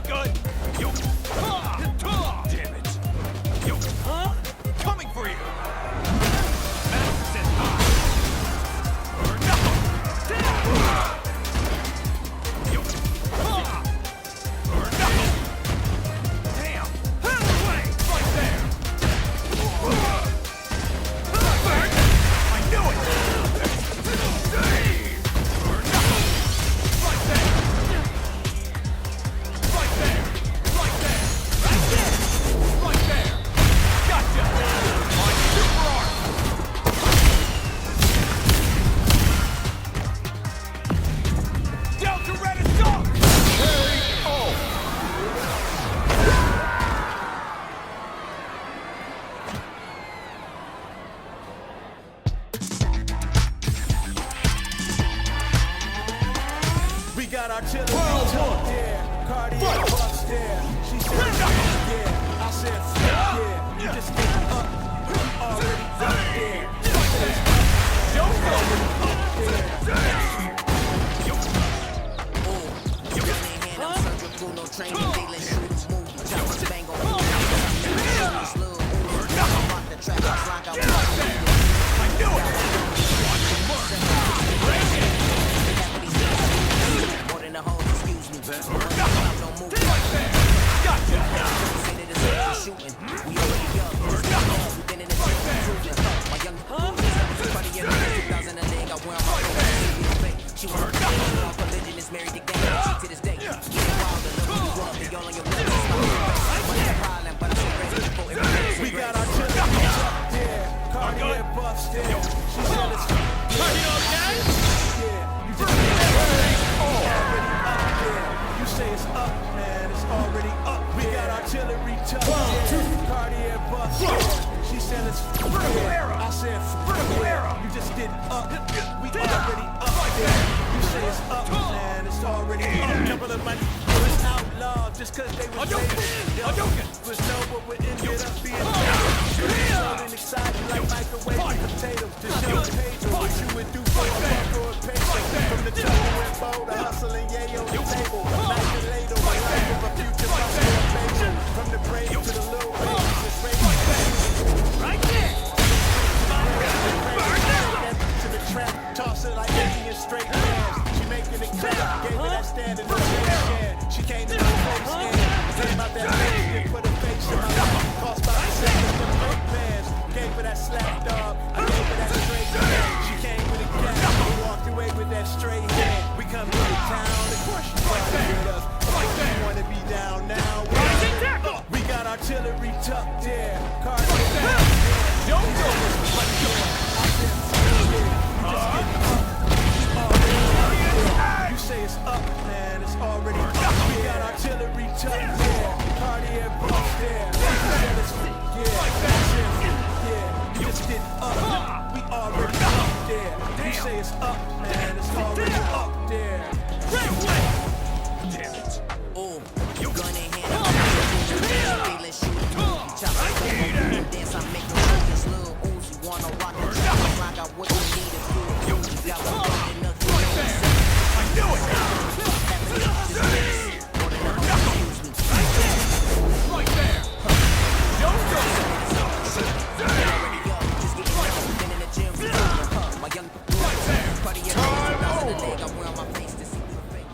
good. You. Damn it. You. Coming for you. Madison high. Or no. Damn. You. Or no. Damn. Play. Right there. I knew it. Or no. Right there. Right there. Right there. Right there. Right there. Gotcha. My super art. Delta Red Assault. We got artillery talk there, cardiac bucks there. She said, yeah. I said, yeah. You just get up, already up there. Don't go. No train and they let shooters move. Choppers bang on me. Shooters little Uzi. Rock the track, I slide out. I knew it. Watch the mark. Break it. More than a hole, excuse me. Don't move. Right there. Gotcha. Say that it's like shooting. We already up. We've been in the gym improving. My young party in 2000 a leg. I wear my own. She was off religion, is married to gang. She to this day. Getting wilder, look who you up. They all on your left. We got artillery up there, cardiac bucks there. She said it's Cardio okay? yeah. You just get already up there. You say it's up, man. It's already up. We got artillery tucked there, cardiac bucks there. She said it's yeah. I said yeah. You just did up. We already up there. You say it's up, man. It's already up. Couple of money was outlawed just cause they was was no, but we ended up being and excited like microwave potatoes. Just show page what you would do for a buck or a peso. From the trouble and bowl to hustling, yay on the table. Like the ladle, the life of a future muscle and facial. From the brave to the little baby, just raise Right there. to the trap, toss it like Indian straight hands. She making it clap, gave her that standing ovation. She came to my face and came out that face and put her face in my lap. Cost by the second of the pants. Gave her that slap dog, I gave her that straight hand. She came with a gap, we walked away with that straight hand. We come to the town, of course she wanted with us. Of course we wanna be down now. We got artillery tucked there, cardiac down. Don't go. You say it's up, man, it's already up. We got artillery tucked there, cardiac bucks there. Yeah, you just did up. We already up there. You say it's up, man, it's already up there. Damn it. Ooh, you gun in hand. They let shooters move. Choppers dance, I make no moves. Little Uzi wanna rock the track. I got what you need to do. You got one gun enough. I knew it. Right there. Don't go. My young party in 2000 a leg. I wear on my face to see perfect.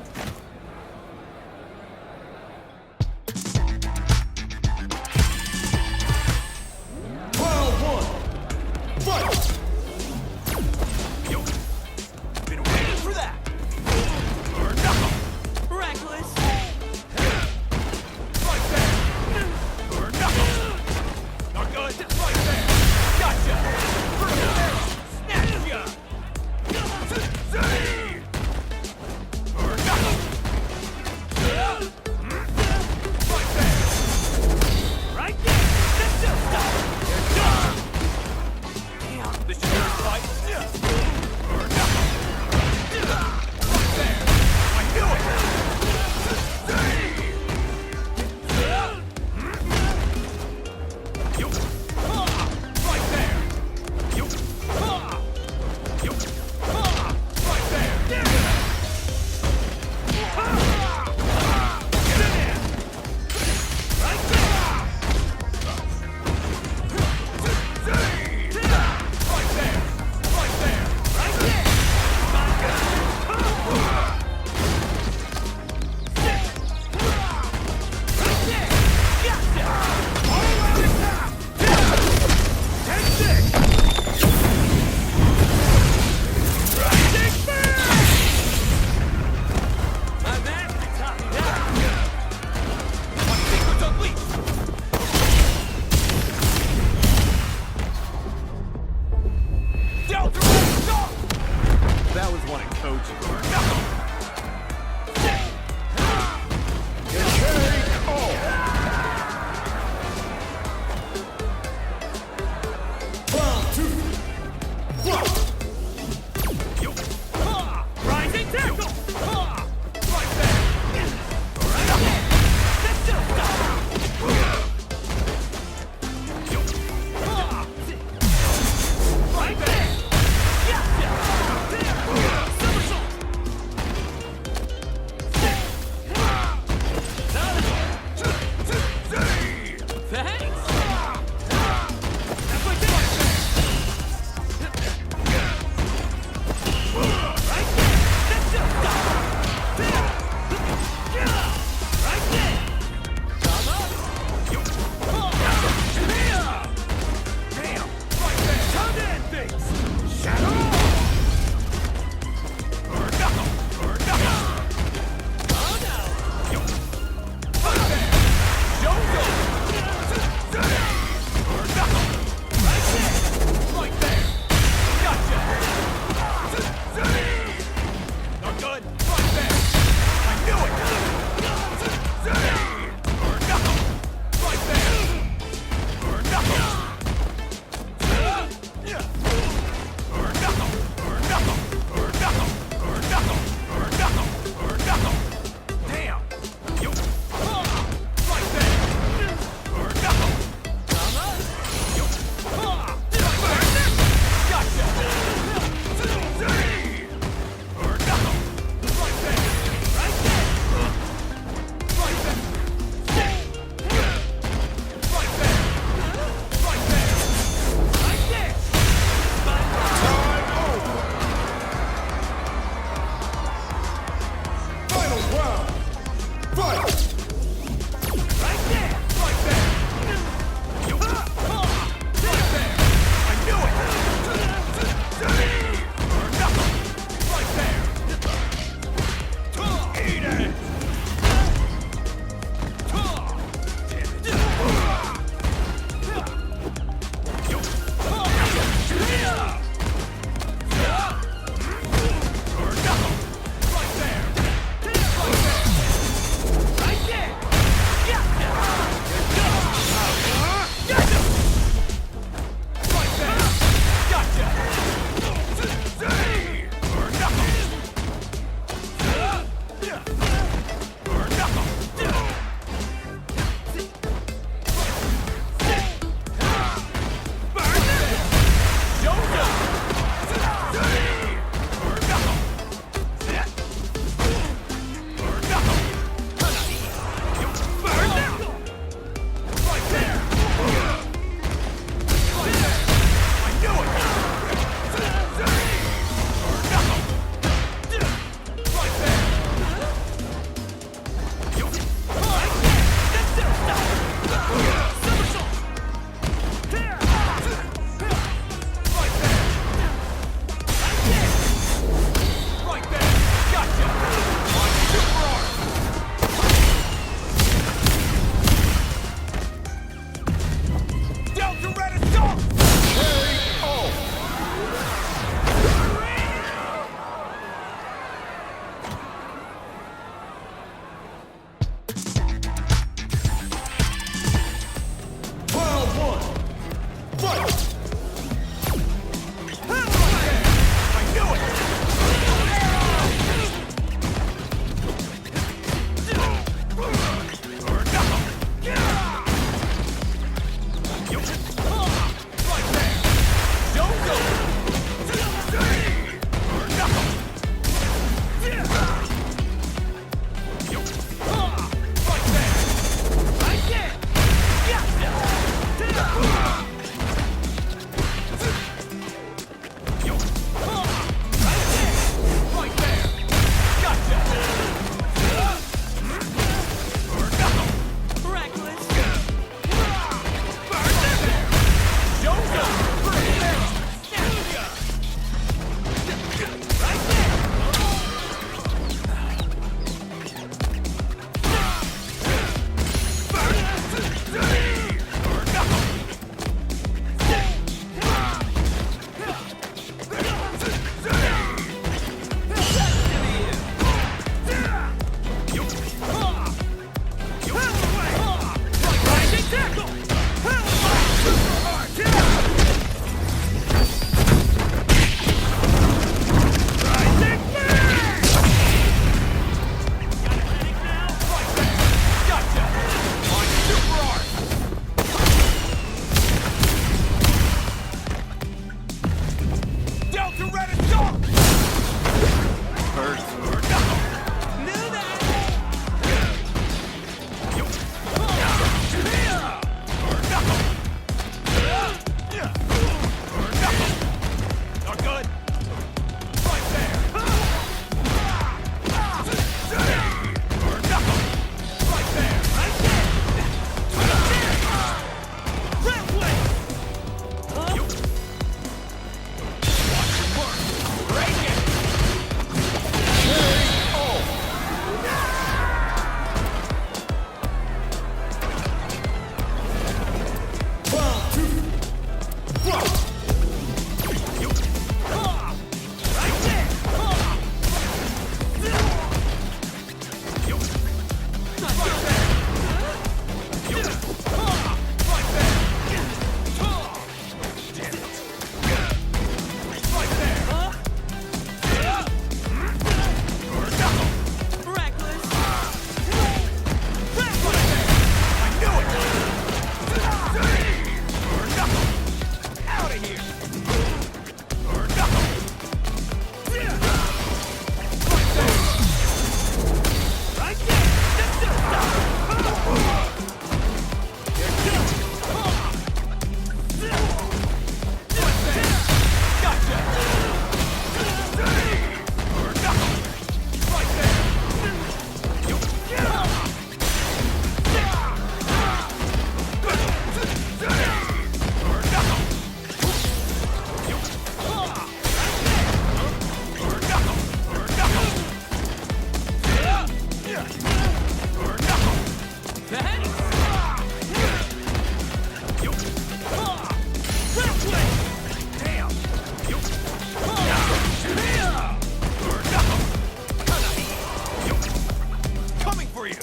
Coming for you!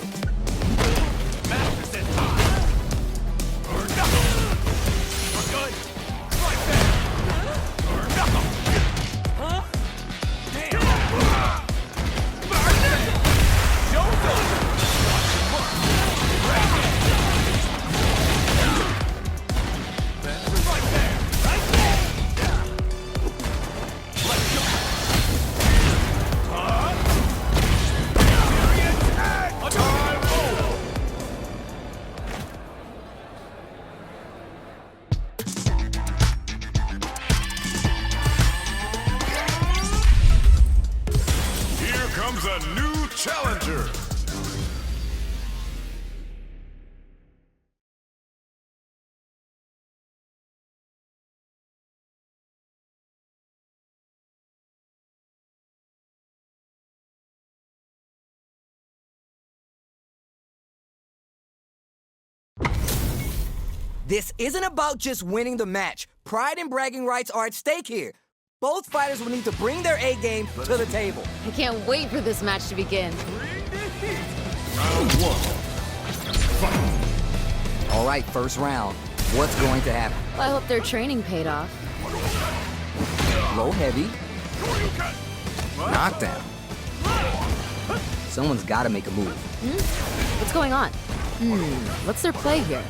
Master says hi! We're good! Right there! Huh? Damn! Show's over! Right there! Right there! Let's go! Here comes a new challenger. This isn't about just winning the match. Pride and bragging rights are at stake here. Both fighters will need to bring their A game to the table. I can't wait for this match to begin. Round one. All right, first round. What's going to happen? Well, I hope their training paid off. Low heavy. Knockdown. Someone's got to make a move. What's going on? What's their play here?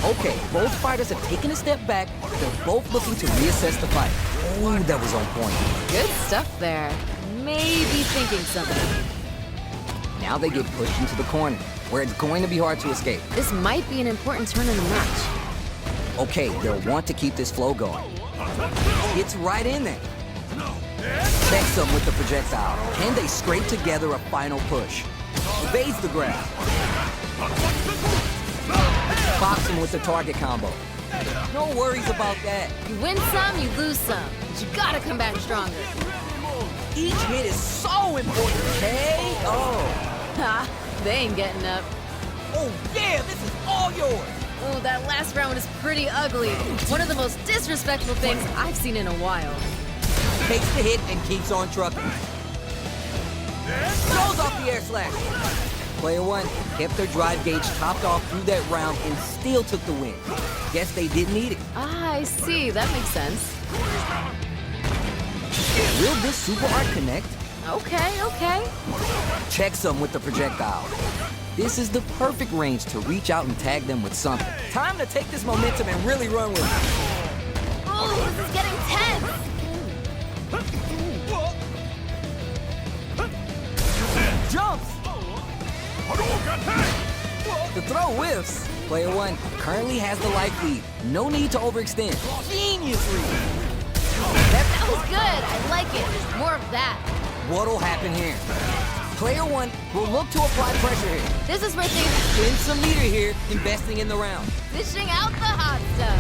Okay, both fighters have taken a step back. They're both looking to reassess the fight. Ooh, that was on point. Good stuff there. Maybe thinking something. Now they get pushed into the corner, where it's going to be hard to escape. This might be an important turn in the match. Okay, they'll want to keep this flow going. It's right in there. Checks them with the projectile. Can they scrape together a final push? Evades the grab. Box him with the target combo. No worries about that. You win some, you lose some. But you gotta come back stronger. Each hit is so important, okay? Oh. Ha! They ain't getting up. Oh, yeah, this is all yours. Oh, that last round was pretty ugly. One of the most disrespectful things I've seen in a while. Takes the hit and keeps on trucking. Throws off the air slash. Player one kept their drive gauge topped off through that round and still took the win. Guess they didn't need it. Ah, I see. That makes sense. Will this super art connect? Okay. Checks them with the projectile. This is the perfect range to reach out and tag them with something. Time to take this momentum and really run with it. Oh, this is getting tense. Jumps! The throw whiffs. Player one currently has the life lead. No need to overextend. Genius read. That was good. I like it. More of that. What'll happen here? Player one will look to apply pressure here. This is where things Spend some meter here, investing in the round. fishing out the hot stuff.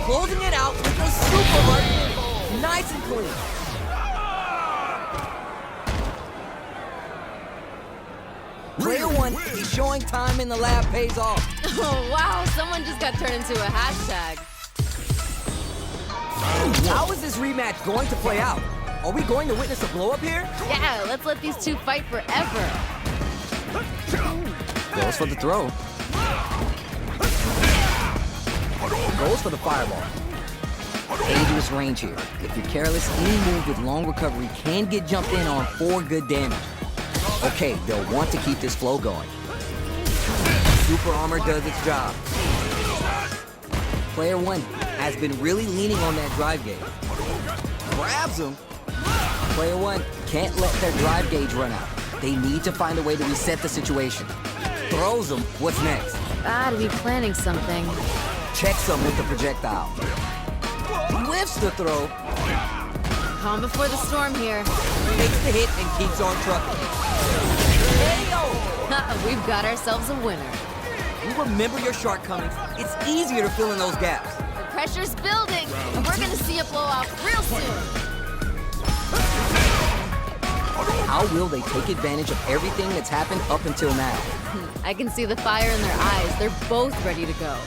Closing it out with a super art. Nice and clean. Player one is showing time in the lab pays off. Oh, wow. Someone just got turned into a hashtag. How is this rematch going to play out? Are we going to witness a blow-up here? Yeah, let's let these two fight forever. Goes for the throw. Goes for the fireball. Dangerous range here. If you're careless, any move with long recovery can get jumped in on for good damage. Okay, they'll want to keep this flow going. Super armor does its job. Player one has been really leaning on that drive gauge. Grabs him. Player one can't let their drive gauge run out. They need to find a way to reset the situation. Throws him. What's next? Gotta be planning something. Checks him with the projectile. Lifts the throw, Calm before the storm here. takes the hit, and keeps on trucking. Hey, We've got ourselves a winner. you remember your shortcomings. It's easier to fill in those gaps. The pressure's building, and we're gonna see a blowout real soon. How will they take advantage of everything that's happened up until now? I can see the fire in their eyes. They're both ready to go.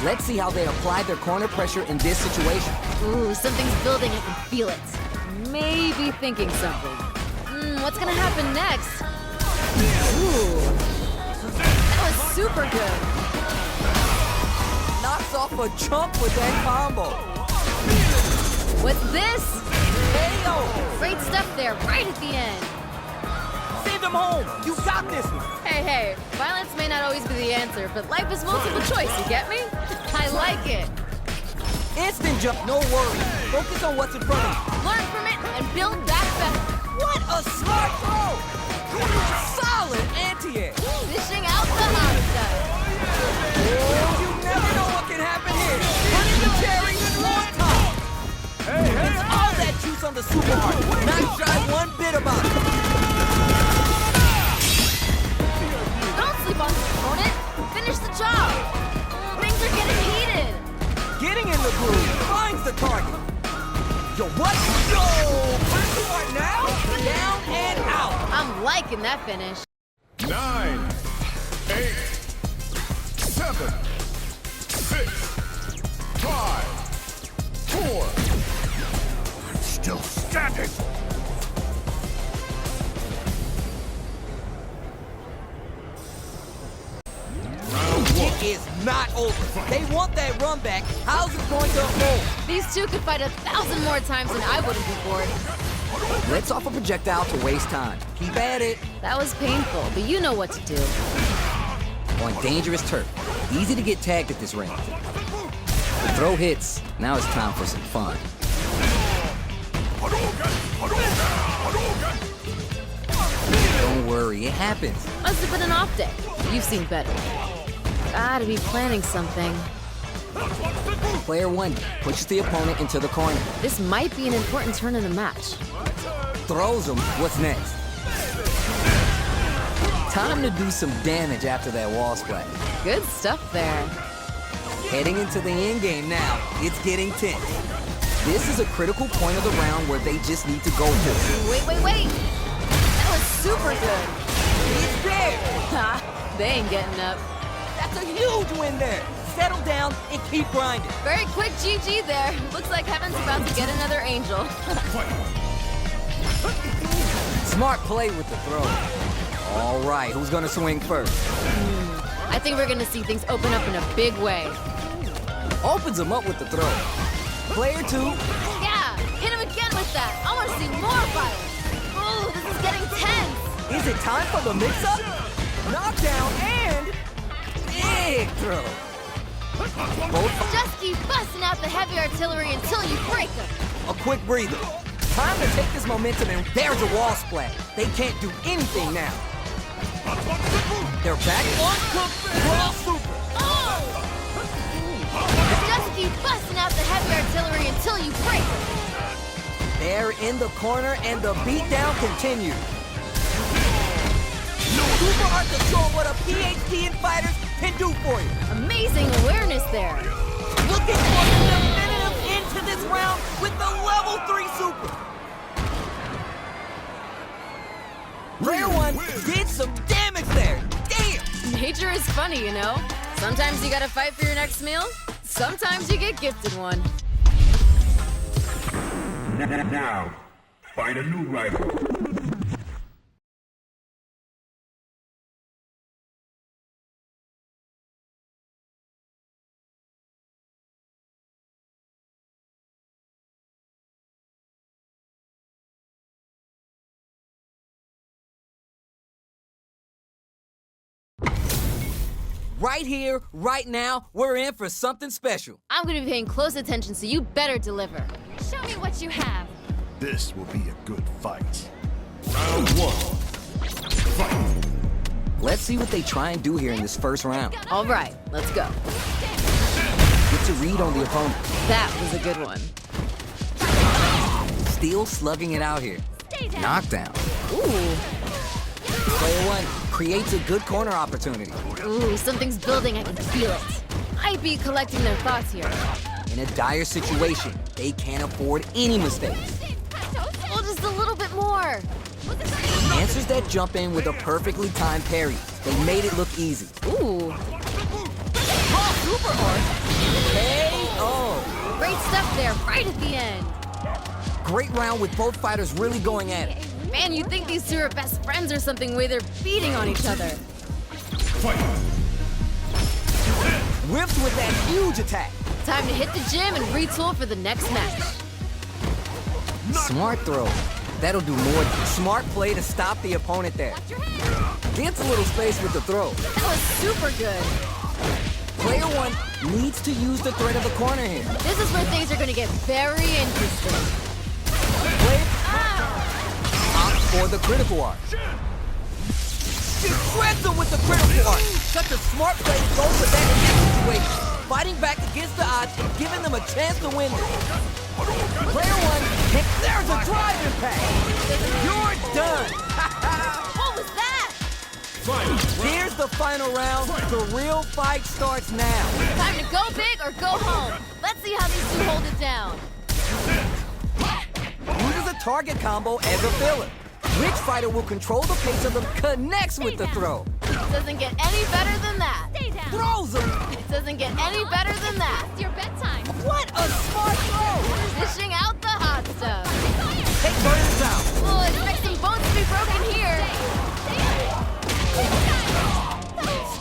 Let's see how they apply their corner pressure in this situation. Ooh, something's building. I can feel it. Maybe thinking something. What's gonna happen next? Ooh, that was super good. Knocks off a chunk with that combo. What's this? Hey, Great stuff there, right at the end. send him home. You got this one. Hey, violence may not always be the answer, but life is multiple choice, you get me? I like it. Instant jump, no worries. Focus on what's in front of you. Learn from it and build back better. What a smart throw! Solid anti-air. Dishing out the hot stuff. You never know what can happen here. Putting the cherry on top. It's all that juice on the super hard. Not shy one bit about it. Don't sleep on this opponent. Finish the job. Things are getting heated. Getting in the groove, finds the target. Yo, what? Yo! Where you are now? Down and out. I'm liking that finish. 9, 8, 7, 6, 5, 4. Still standing. It is not over. They want that run back. How's it going to unfold? These two could fight 1,000 more times and I wouldn't be bored. Let's off a projectile to waste time. Keep at it. That was painful, but you know what to do. On dangerous turf. Easy to get tagged at this range. The throw hits. Now it's time for some fun. Don't worry, it happens. Must have been an off day. You've seen better. Gotta be planning something. Player 1 pushes the opponent into the corner. This might be an important turn in the match. Throws him. What's next? Time to do some damage after that wall splash. Good stuff there. Heading into the end game now. It's getting tense. This is a critical point of the round where they just need to go for it. Wait. That was super good. It's there. Ha, they ain't getting up. That's a huge win there. Settle down and keep grinding. Very quick GG there. Looks like Heaven's about to get another angel. Smart play with the throw. All right, who's gonna swing first? I think we're gonna see things open up in a big way. Opens him up with the throw. Player 2. Yeah, hit him again with that. I want to see more violence. Ooh, this is getting tense. Is it time for the mix-up? Knockdown and big throw. Both Just keep busting out the heavy artillery until you break them. a quick breather. Time to take this momentum and there's a wall splash. They can't do anything now. They're back on Raw Super. Oh! Just keep busting out the heavy artillery until you break them. They're in the corner and the beatdown continues. Super hard to show what a PhD in fighters can do for you. Amazing awareness there. Looking for the definitive end to this round with the level 3 super. Player 1 did some damage there. Damn! Nature is funny, you know? Sometimes you gotta fight for your next meal. Sometimes you get gifted one. Now, find a new rival. Right here, right now, we're in for something special. I'm gonna be paying close attention, so you better deliver. Show me what you have. This will be a good fight. Round 1. Let's see what they try and do here in this first round. All right, let's go. Get to read on the opponent. That was a good one. Still slugging it out here. Knockdown. Ooh, Player one creates a good corner opportunity. ooh, something's building. I can feel it. Might be collecting their thoughts here. In a dire situation, they can't afford any mistakes. Oh, just a little bit more. Answers that jump in with a perfectly timed parry. They made it look easy. Ooh, Super hard. KO. great stuff there, right at the end. Great round with both fighters really going at it. Man, you'd think these two are best friends or something, the way they're beating on each other. Whipped with that huge attack. Time to hit the gym and retool for the next match. Smart throw. That'll do more. Smart play to stop the opponent there. Gets a little space with the throw. That was super good. Player one needs to use the threat of the corner here. This is where things are going to get very interesting. Opt for the critical art. She shreds him with the critical art. Such a smart play to go for that in that situation. Fighting back against the odds, giving them a chance to win this. Player one, there's a drive impact. You're done. What was that? Here's the final round. The real fight starts now. Time to go big or go home. Let's see how these two hold it down. Uses a target combo as a filler. Which fighter will control the pace of them connects with the throw. Doesn't get any better than that. Stay down. Throws him. Doesn't get any better than that. It's your bedtime. What a smart throw. Dishing out the hot stuff. Take burners out. Oh, expect some bones to be broken here.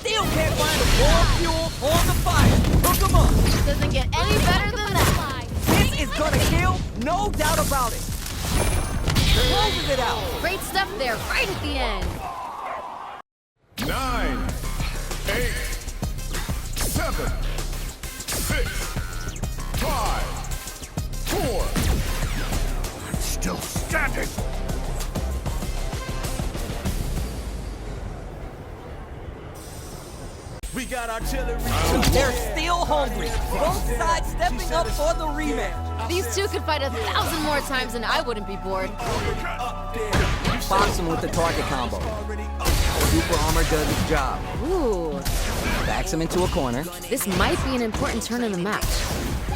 Still can't find a more fuel on the fire. Hook him up. Doesn't get any better than that. This is gonna kill, no doubt about it. Closes it out. Great stuff there, right at the end. 9, 8, 7, 6, 5, 4. Still standing. We got artillery. They're still hungry. Both sides stepping up for the rematch. These two could fight 1,000 more times and I wouldn't be bored. Box him with the target combo. Super armor does its job. Ooh, Backs him into a corner. this might be an important turn in the match.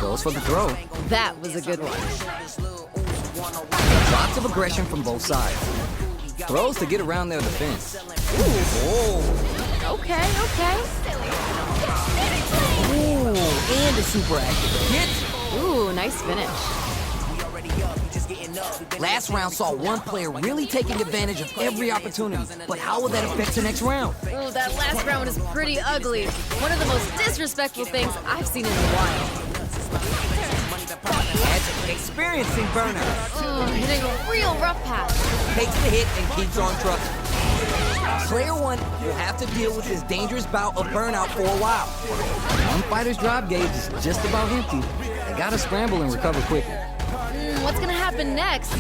Goes for the throw. That was a good one. Lots of aggression from both sides. Throws to get around their defense. Ooh, Okay, okay. and a super active hit. Ooh, nice finish. Last round saw one player really taking advantage of every opportunity, but how will that affect the next round? Ooh, that last round was pretty ugly. One of the most disrespectful things I've seen in a while. That's experiencing burnout. Ooh, hitting a real rough patch. Takes the hit and keeps on trucking. Player one will have to deal with this dangerous bout of burnout for a while. One fighter's drive gauge is just about empty. They gotta scramble and recover quickly. What's gonna happen next? That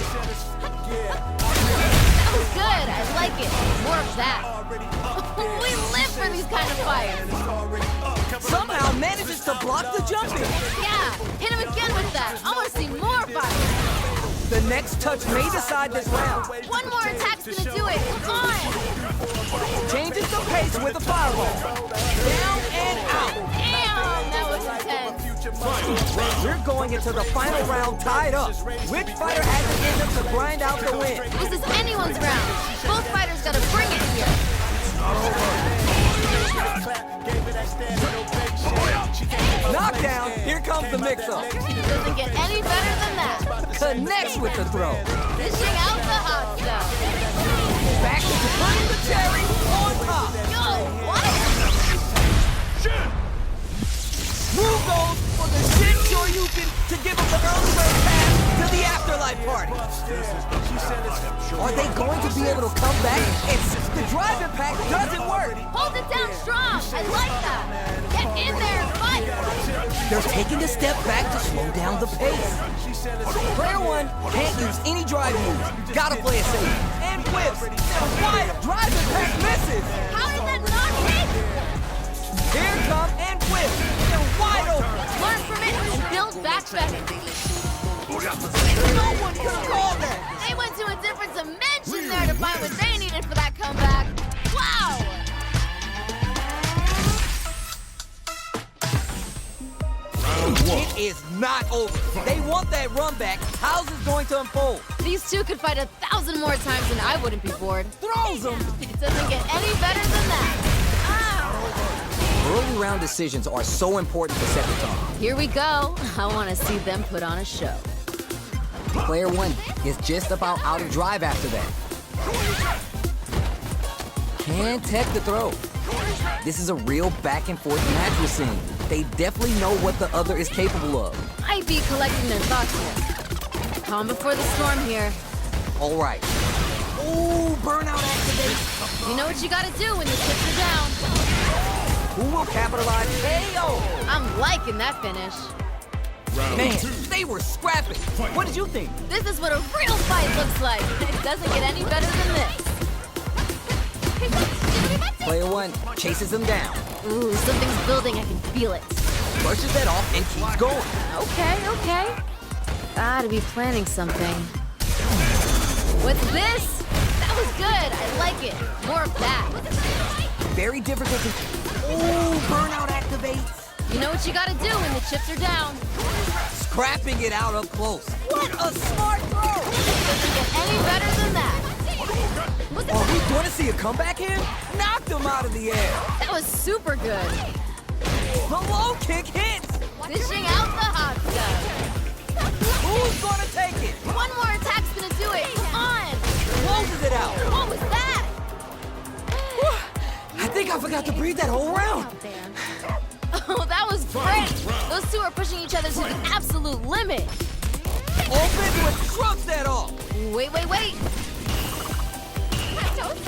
was good. I like it. More of that. We live for these kind of fights. Somehow manages to block the jumping. Yeah, hit him again with that. I want to see more fights. The next touch may decide this round. One more attack's gonna do it. Come on. Changes the pace with a fireball. Down and out. Damn, that was intense. We're going into the final round tied up. Which fighter has it in them to grind out the win? This is anyone's round. Both fighters gotta bring it here. Knockdown, here comes the mix-up. Doesn't get any better than that. Connects with the throw. Dishing out the hot stuff. Back to putting the cherry on top. Yo, what? Move goes for the Shin Shoryuken to give him the early bird pass to the afterlife party. Are they going to be able to come back? The drive impact doesn't work. Hold it down strong. I like that. Get in there and fight. They're taking a step back to slow down the pace. She said it's Player one can't use any drive moves. Gotta play it safe. And whips. They're wide. Drive impact misses. How did that not hit? Here come and whip. They're wide open. Learn from it and build back better. No one could have called that. They went to a different dimension there to find what they needed for that comeback. Wow! It is not over. They want that run back. How's this going to unfold? These two could fight 1,000 more times and I wouldn't be bored. Throws them. It doesn't get any better than that. Ow! Early round decisions are so important for Sekiro. Here we go. I want to see them put on a show. Player one is just about out of drive after that. Can't tech the throw. This is a real back and forth match we're seeing. They definitely know what the other is capable of. Might be collecting their thoughts here. Calm before the storm here. All right. Ooh, burnout activate. You know what you gotta do when the chips are down. Who will capitalize? KO. I'm liking that finish. Man, they were scrapping. What did you think? This is what a real fight looks like. It doesn't get any better than this. Player one chases them down, Ooh, something's building. I can feel it. brushes that off, and keeps going. Okay. Gotta be planning something. What's this? That was good. I like it. More of that. Very difficult to... Ooh, burnout activates. You know what you gotta do when the chips are down. Scrapping it out up close. What a smart throw! Doesn't get any better than that. Are we going to see a comeback here? Knocked him out of the air. That was super good. The low kick hits. Dishing out the hot stuff. Who's going to take it? One more attack's gonna do it. Come on. Closes it out. What was that? I think I forgot to breathe that whole round. Oh, that was great. Those two are pushing each other to the absolute limit. Open with shrugs that off. Wait.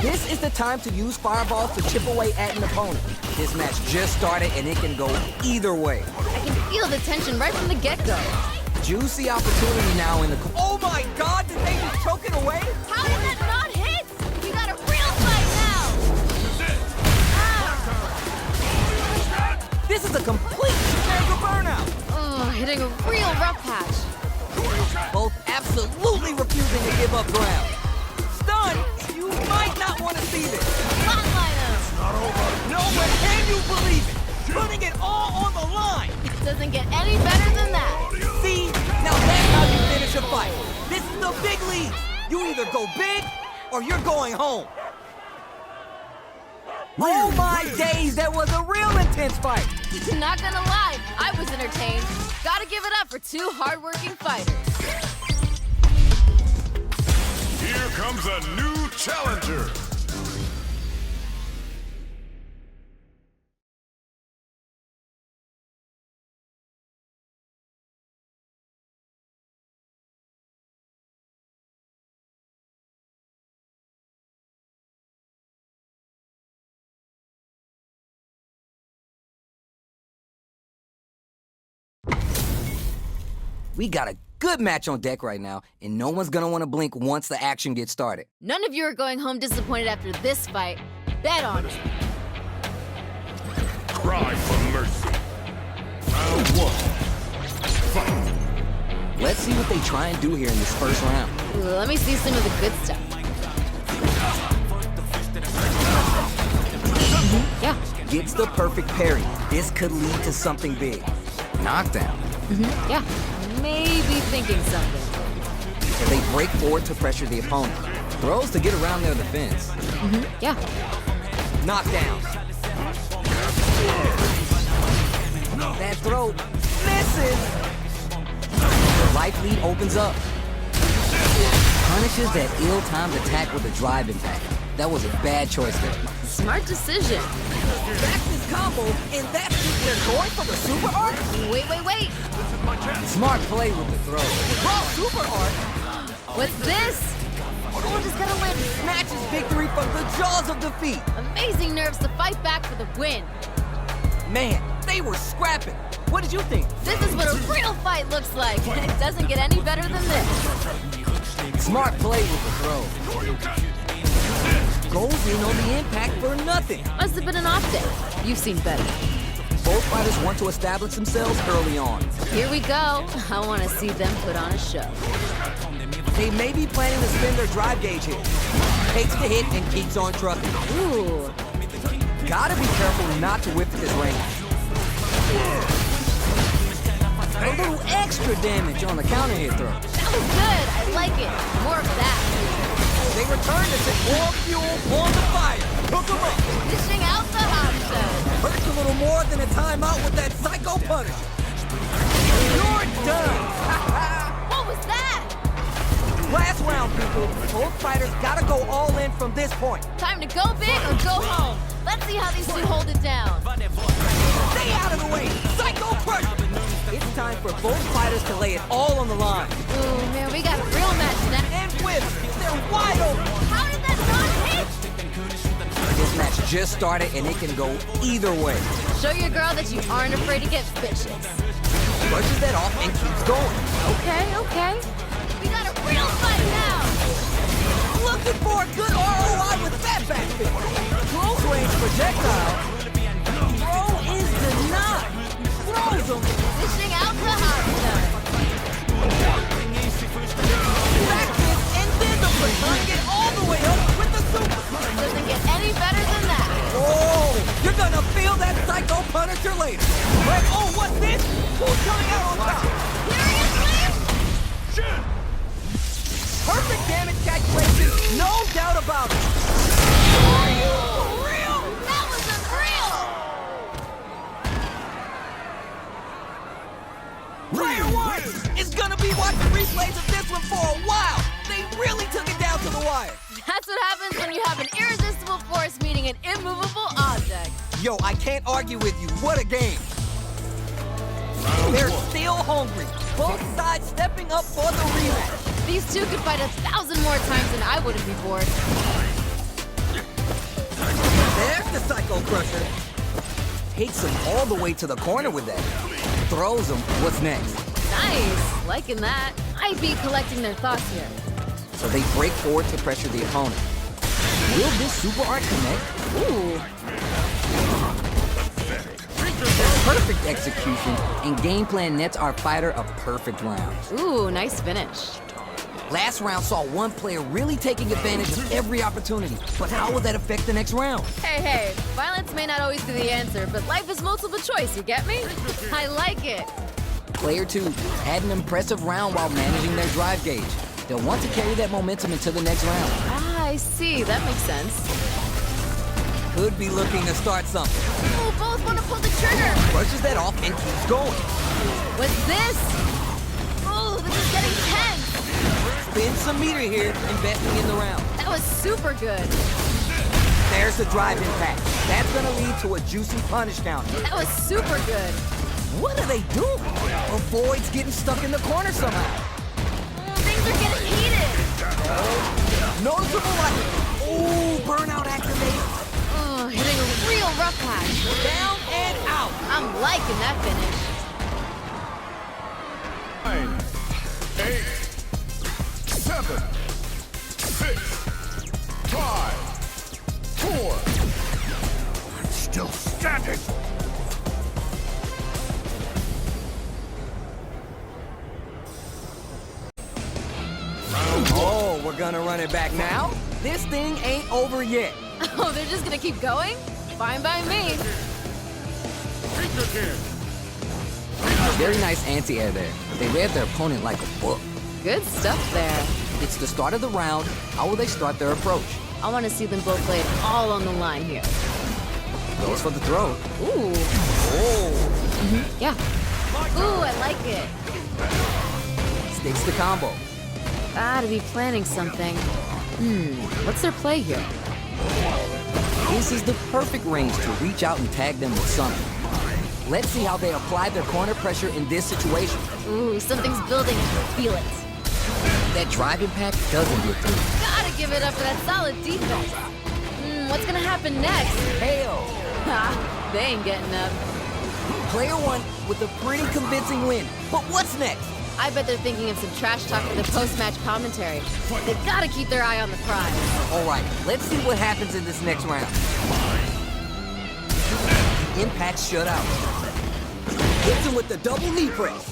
This is the time to use fireballs to chip away at an opponent. This match just started and it can go either way. I can feel the tension right from the get-go. Juicy opportunity now in the... Oh my God, did they just choke it away? How did that not hit? We got a real fight now. This is a complete mega burnout. Oh, hitting a real rough patch. Both absolutely refusing to give up ground. Stunned, you might not want to see this. Flatline him. No, but can you believe it? Putting it all on the line. Doesn't get any better than that. See, now that's how you finish a fight. This is the big league. You either go big or you're going home. Oh my days, that was a real intense fight. Not gonna lie, I was entertained. Gotta give it up for two hardworking fighters. Here comes a new challenger. We got a good match on deck right now, and no one's gonna want to blink once the action gets started. None of you are going home disappointed after this fight. Bet on it. Cry for mercy. Round one. Fight. Let's see what they try and do here in this first round. Ooh, let me see some of the good stuff. Yeah. Gets the perfect parry. This could lead to something big. Knockdown. Yeah. Maybe thinking something. And they break forward to pressure the opponent. Throws to get around their defense. Yeah. Knockdowns. That throw misses. The life lead opens up. Punishes that ill-timed attack with a drive impact. That was a bad choice there. Smart decision. Back this combo, and that's it. They're going for the super arc? Wait. Smart play with the throw. Raw super arc What's this? Oh, just gotta land. snatches victory from the jaws of defeat. Amazing nerves to fight back for the win. Man, they were scrapping. What did you think? This is what a real fight looks like, and it doesn't get any better than this. Smart play with the throw. Goes in on the impact for nothing. Must have been an off day. You've seen better. Both fighters want to establish themselves early on. Here we go. I want to see them put on a show. They may be planning to spin their drive gauge here. Takes the hit and keeps on trucking. Ooh. Gotta be careful not to whip at this range. A little extra damage on the counter hit throw. That was good. I like it. More of that. They return to set more fuel on the fire. Hook 'em up. Dishing out the hot shot. Hurts a little more than a timeout with that psycho punisher. You're done. What was that? Last round, people. Both fighters gotta go all in from this point. Time to go big or go home. Let's see how these two hold it down. Stay out of the way. Psycho crusher. It's time for both fighters to lay it all on the line. Ooh, man, we got a real match now. And whips. They're wide open. How did that not hit? This match just started and it can go either way. Show your girl that you aren't afraid to get vicious. Brushes that off and keeps going. Okay. We got a real fight now. Looking for a good ROI with that backflip. Close range projectile. Throw is denied. Throws him. Dishing out the hot shot. Backflip and then the flip. Turning it all the way up with the super. Doesn't get any better than that. Oh, you're gonna feel that psycho punisher later. But, oh, what's this? Who's coming out on top? Seriously? Perfect damage calculation, no doubt about it. Real? That was unreal. Player one is gonna be watching replays of this one for a while. They really took it down to the wire. That's what happens when you have an irresistible force meeting an immovable object. Yo, I can't argue with you. What a game. They're still hungry. Both sides stepping up for the rematch. These two could fight 1,000 more times and I wouldn't be bored. There's the Psycho Crusher. Takes him all the way to the corner with that. Throws him. What's next? Nice. Liking that. I'd be collecting their thoughts here. So they break forward to pressure the opponent. Will this super art connect? Ooh. Perfect execution and game plan nets our fighter a perfect round. Ooh, nice finish. Last round saw one player really taking advantage of every opportunity, but how will that affect the next round? Hey, violence may not always be the answer, but life is multiple choice, you get me? I like it. Player 2 had an impressive round while managing their drive gauge. They'll want to carry that momentum into the next round. Ah, I see. That makes sense. Could be looking to start something. Ooh, both want to pull the trigger. Brushes that off and keeps going. What's this? Ooh, this is getting tense. Spin some meter here, investing in the round. That was super good. There's the drive impact. That's gonna lead to a juicy punish counter. That was super good. What are they doing? Avoids getting stuck in the corner somehow. Things are getting heated. Noticeable like, ooh, burnout activated. Oh, hitting a real rough patch. Down and out. I'm liking that finish. 9, 8, 7, 6, 5, 4. I'm still standing. Oh, we're gonna run it back now? This thing ain't over yet. Oh, they're just gonna keep going? Fine by me. Very nice anti-air there. They read their opponent like a book. Good stuff there. It's the start of the round. How will they start their approach? I want to see them both lay it all on the line here. Goes for the throw. Ooh. Oh, Yeah. Ooh, I like it. sticks the combo. Gotta be planning something. What's their play here? This is the perfect range to reach out and tag them with something. Let's see how they apply their corner pressure in this situation. Ooh, something's building. I can feel it. That drive impact doesn't get through. Gotta give it up for that solid defense. What's gonna happen next? Hell, Ha, they ain't getting up. Player one with a pretty convincing win. But what's next? I bet they're thinking of some trash talk for the post-match commentary. They gotta keep their eye on the prize. All right, let's see what happens in this next round. Impact shut out. Hits him with the double knee press.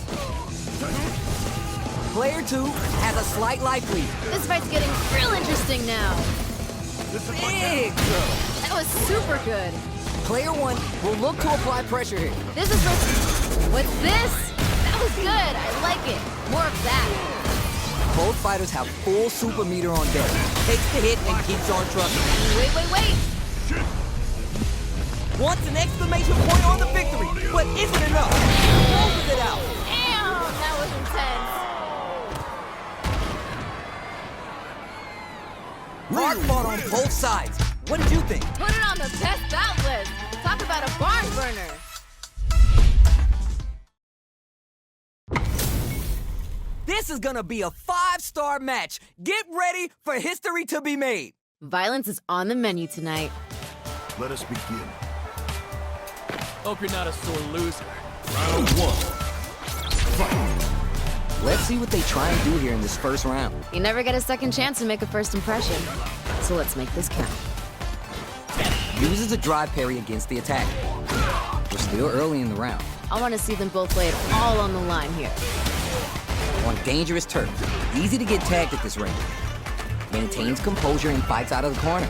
Player two has a slight life lead. This fight's getting real interesting now. Big throw. That was super good. Player one will look to apply pressure here. This is what's this? That was good. I like it. More of that. Both fighters have full super meter on deck. Takes the hit and keeps on trucking. Wait. Wants an exclamation point on the victory, but isn't enough. Closes it out. Damn, that was intense. Hard fought on both sides. What did you think? Put it on the best bout list. Talk about a barn burner. This is gonna be a 5-star match. Get ready for history to be made. Violence is on the menu tonight. Let us begin. Hope you're not a sore loser. Round one. Let's see what they try and do here in this first round. You never get a second chance to make a first impression. So let's make this count. Uses a drive parry against the attack. We're still early in the round. I want to see them both lay it all on the line here. On dangerous turf. Easy to get tagged at this range. Maintains composure and fights out of the corner.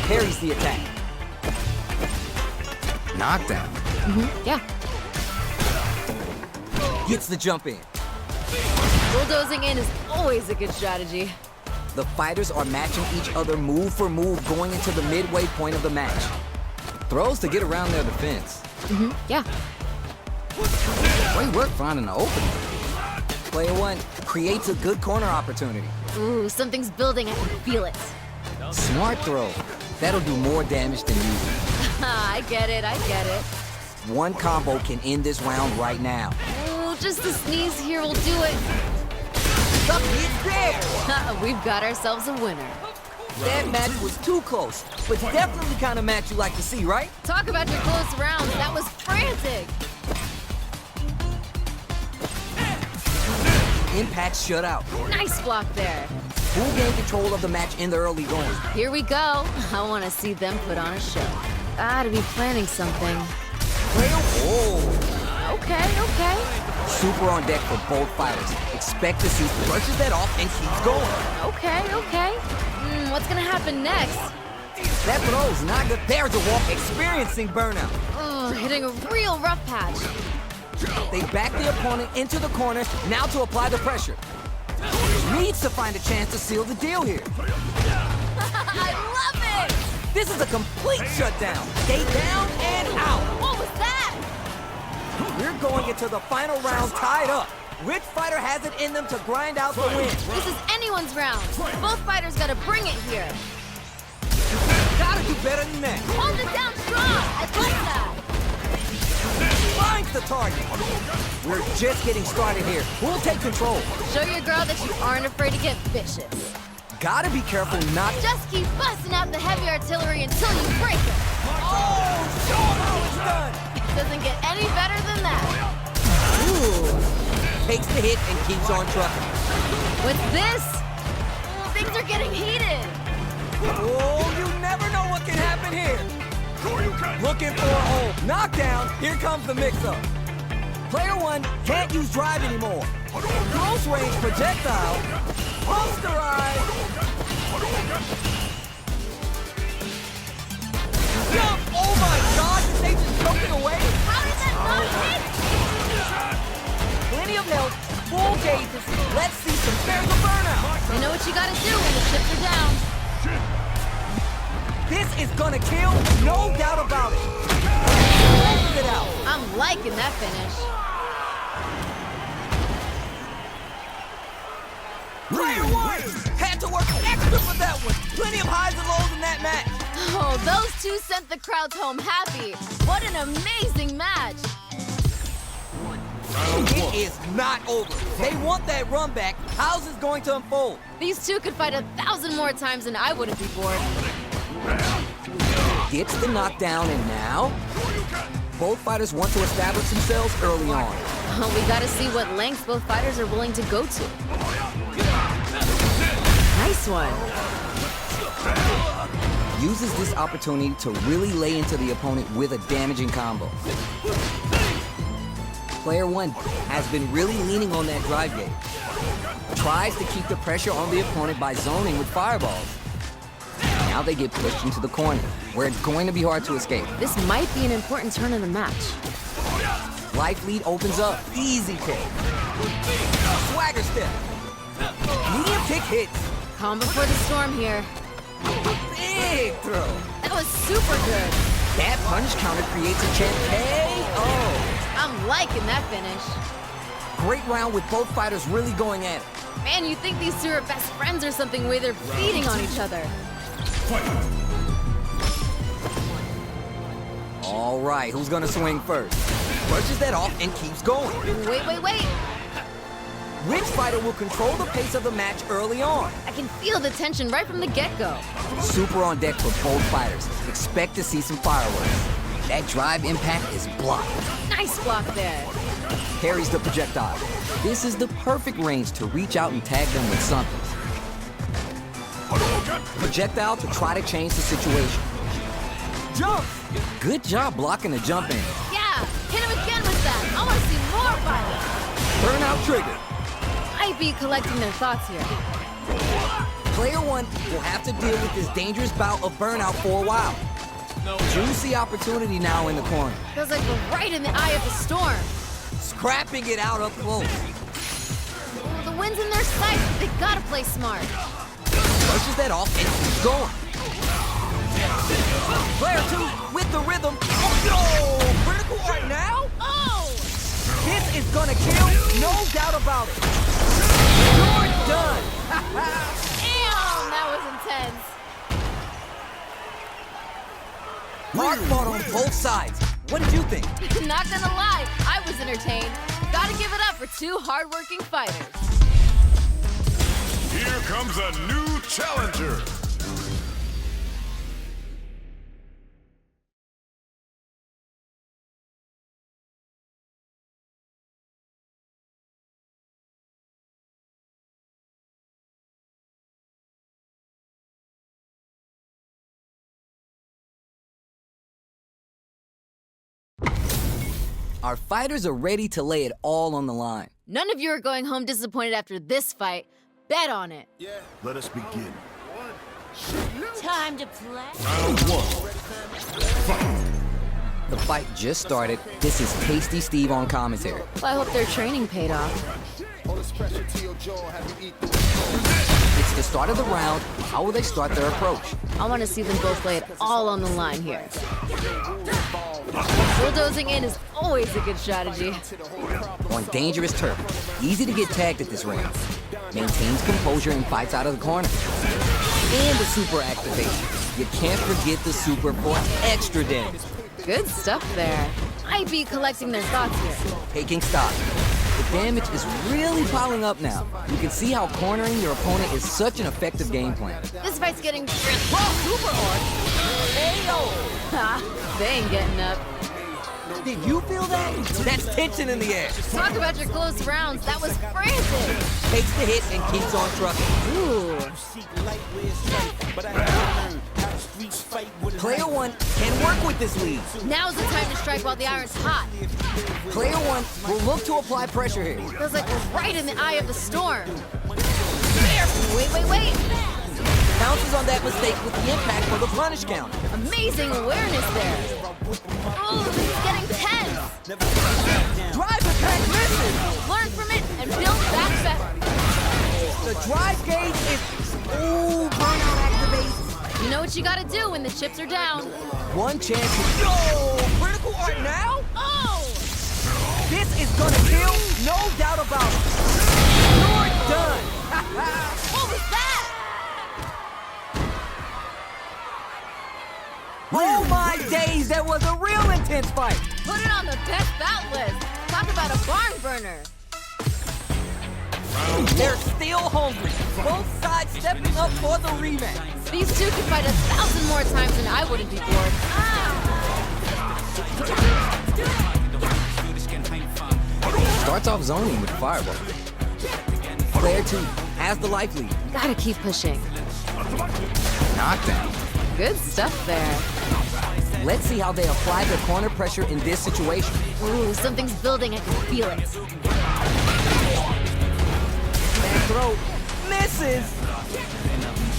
Parries the attack. Knockdown. Yeah. Gets the jump in. Bulldozing in is always a good strategy. The fighters are matching each other move for move going into the midway point of the match. Throws to get around their defense. Yeah. Great work finding the opening. Player one creates a good corner opportunity. Ooh, something's building. I can feel it. Smart throw. That'll do more damage than usual. I get it. One combo can end this round right now. Ooh, just a sneeze here will do it. The hit there! We've got ourselves a winner. That match was too close, but definitely the kind of match you like to see, right? Talk about your close rounds. That was frantic. Impact shut out. Nice block there. Who gained control of the match in the early going? Here we go. I want to see them put on a show. Gotta be planning something. Oh! Okay. Super on deck for both fighters. Expect to see brushes that off and keeps going. Okay. What's gonna happen next? That throw's not good. There's a walk experiencing burnout. Oh, hitting a real rough patch. They back the opponent into the corner, now to apply the pressure. Needs to find a chance to seal the deal here. I love it! This is a complete shutdown. Stay down and out. What was that? We're going into the final round tied up. Which fighter has it in them to grind out the win? This is anyone's round. Both fighters gotta bring it here. Gotta do better than that. Hold it down strong. I like that. Finds the target. We're just getting started here. Who'll take control? Show your girl that you aren't afraid to get vicious. Gotta be careful not to... Just keep busting out the heavy artillery until you break it. Oh, show 'em how it's done. Doesn't get any better than that. Ooh. Takes the hit and keeps on trucking. What's this? Oh, things are getting heated. Oh, you never know what can happen here. Looking for a hole. Knockdown. Here comes the mix-up. Player one can't use drive anymore. Close range projectile. Posterize. Jump! Oh my God! Did they just choke it away? How did that not hit? Plenty of health. Full gauges. Let's see some there's a burnout. You know what you gotta do when the chips are down. This is gonna kill, no doubt about it. Closes it out. I'm liking that finish. Player one had to work extra for that one. Plenty of highs and lows in that match. Oh, those two sent the crowds home happy. What an amazing match. It is not over. They want that run back. How's this going to unfold? These two could fight 1,000 more times and I wouldn't be bored. Gets the knockdown and now Both fighters want to establish themselves early on. We gotta see what lengths both fighters are willing to go to. Nice one. Uses this opportunity to really lay into the opponent with a damaging combo. Player 1 has been really leaning on that drive gauge. Tries to keep the pressure on the opponent by zoning with fireballs. Now they get pushed into the corner, where it's going to be hard to escape. This might be an important turn in the match. Life lead opens up. Easy kick. Swagger step. Medium kick hits. Calm before the storm here. Big throw. That was super good. That punch counter creates a chance KO. I'm liking that finish. Great round with both fighters really going at it. Man, you think these two are best friends or something, the way they're feeding on each other. All right, who's gonna swing first? Brushes that off and keeps going. Wait. Which fighter will control the pace of the match early on? I can feel the tension right from the get-go. Super on deck for both fighters. Expect to see some fireworks. That drive impact is blocked. Nice block there. Carries the projectile. This is the perfect range to reach out and tag them with something. Projectile to try to change the situation. Jump! Good job blocking the jump in. Yeah, hit him again with that. I want to see more fighting. Burnout trigger. Might be collecting their thoughts here. Player 1 will have to deal with this dangerous bout of burnout for a while. Juicy opportunity now in the corner. Feels like we're right in the eye of the storm. Scrapping it out up close. Oh, the wind's in their sight. They gotta play smart. Brushes that off and keeps going. Player 2 with the rhythm. Oh, critical right now? Oh! This is gonna kill, no doubt about it. You're done. Damn, that was intense. Hard fought on both sides. What did you think? Not gonna lie, I was entertained. Gotta give it up for two hardworking fighters. Here comes a new challenger. Our fighters are ready to lay it all on the line. None of you are going home disappointed after this fight. Bet on it. Let us begin. Time to play. Round 1. Fight. The fight just started. This is Tasty Steve on commentary. Well, I hope their training paid off. It's the start of the round. How will they start their approach? I want to see them both lay it all on the line here. Bulldozing in is always a good strategy. On dangerous turf. Easy to get tagged at this range. Maintains composure and fights out of the corner. And the super activation. You can't forget the super for extra damage. Good stuff there. I'd be collecting their thoughts here. Taking stock. The damage is really piling up now. You can see how cornering your opponent is such an effective game plan. This fight's getting super hard. Ha, they ain't getting up. Did you feel that? That's tension in the air. Talk about your close rounds. That was frantic. Takes the hit and keeps on trucking. Ooh. Player 1 can work with this lead. Now's the time to strike while the iron's hot. Player 1 will look to apply pressure here. Feels like we're right in the eye of the storm. Wait. Bounces on that mistake with the impact for the punish count. Amazing awareness there. Ooh, this is getting tense. Drive attack misses. Learn from it and build back better. The drive gauge is... Ooh, burnout activates. You know what you gotta do when the chips are down. One chance. Yo, critical art now? Oh! This is gonna kill, no doubt about it. You're done. What was that? Oh my days, that was a real intense fight. Put it on the best bout list. Talk about a barn burner. They're still hungry. Both sides stepping up for the rematch. These two could fight 1,000 more times and I wouldn't be bored. Ah! starts off zoning with the fireball. Player 2 has the life lead. Gotta keep pushing. Knockdown. Good stuff there. Let's see how they apply their corner pressure in this situation. Ooh, something's building. I can feel it. Back throw. Misses!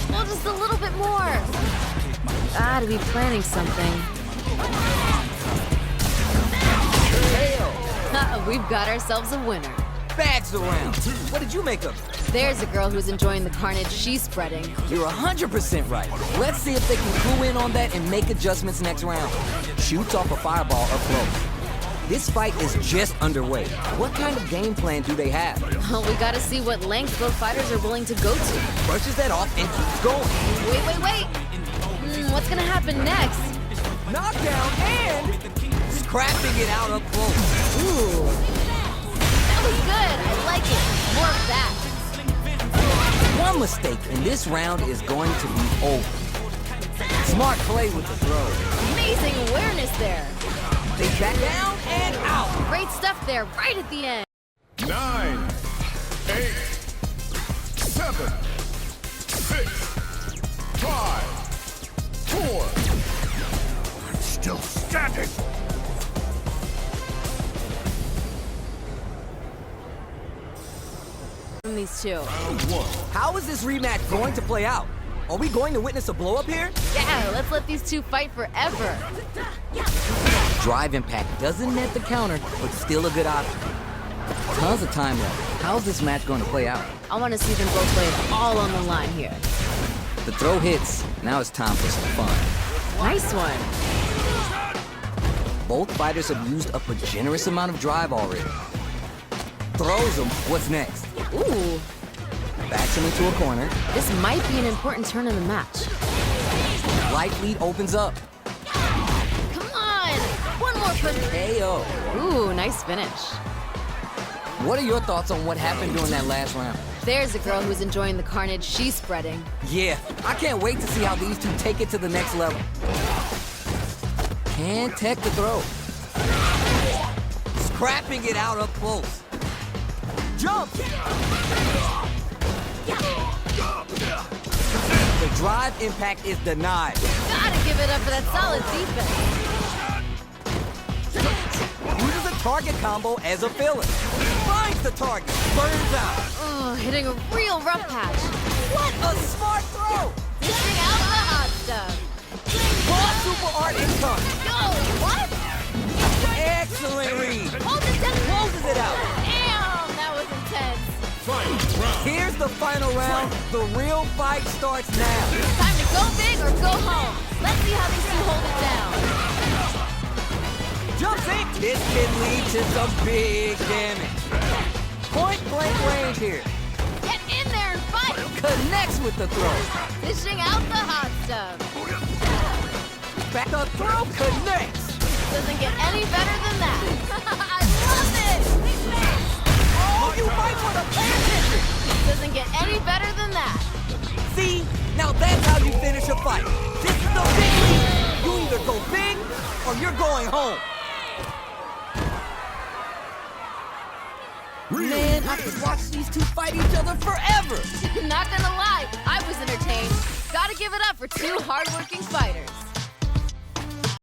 Well, just a little bit more. Gotta be planning something. We've got ourselves a winner. Bags around. What did you make of it? There's a girl who's enjoying the carnage she's spreading. You're 100% right. Let's see if they can clue in on that and make adjustments next round. Shoots off a fireball up close. This fight is just underway. What kind of game plan do they have? Well, we gotta see what lengths both fighters are willing to go to. Brushes that off and keeps going. Wait. What's gonna happen next? Knockdown and scrapping it out up close. Ooh. That was good. I like it. More of that. One mistake and this round is going to be over. Smart play with the throw. Amazing awareness there. They back down and out. Great stuff there, right at the end. 9, 8, 7, 6, 5, 4. Still standing. From these two. How is this rematch going to play out? Are we going to witness a blow up here? Yeah, let's let these two fight forever. Drive impact doesn't net the counter, but still a good option. Tons of time left. How's this match going to play out? I want to see them both lay it all on the line here. The throw hits. Now it's time for some fun. Nice one. Both fighters have used up a generous amount of drive already. Throws him. What's next? Ooh, Backs him into a corner. this might be an important turn in the match. Life lead opens up. Come on! One more push. KO. Ooh, nice finish. What are your thoughts on what happened during that last round? There's a girl who's enjoying the carnage she's spreading. Yeah, I can't wait to see how these two take it to the next level. Can't tech the throw. Scrapping it out up close. Jump! The drive impact is denied. Gotta give it up for that solid defense. Uses a target combo as a filler. Finds the target. Burns out. Oh, hitting a real rough patch. What a smart throw! Dishing out the hot stuff. Raw super art incoming. Go! What? Excellent read. Hold it down. Closes it out. Damn, that was intense. Here's the final round. The real fight starts now. Time to go big or go home. Let's see how these two hold it down. Jumps in. This can lead to some big damage. Point blank range here. Get in there and fight. Connects with the throw. Dishing out the hot stuff. Back the throw connects. Doesn't get any better than that. I love it. Oh, you might want to pay attention. Doesn't get any better than that. See? Now that's how you finish a fight. This is the big league. You either go big or you're going home. Man, I could watch these two fight each other forever. Not gonna lie, I was entertained. Gotta give it up for two hardworking fighters.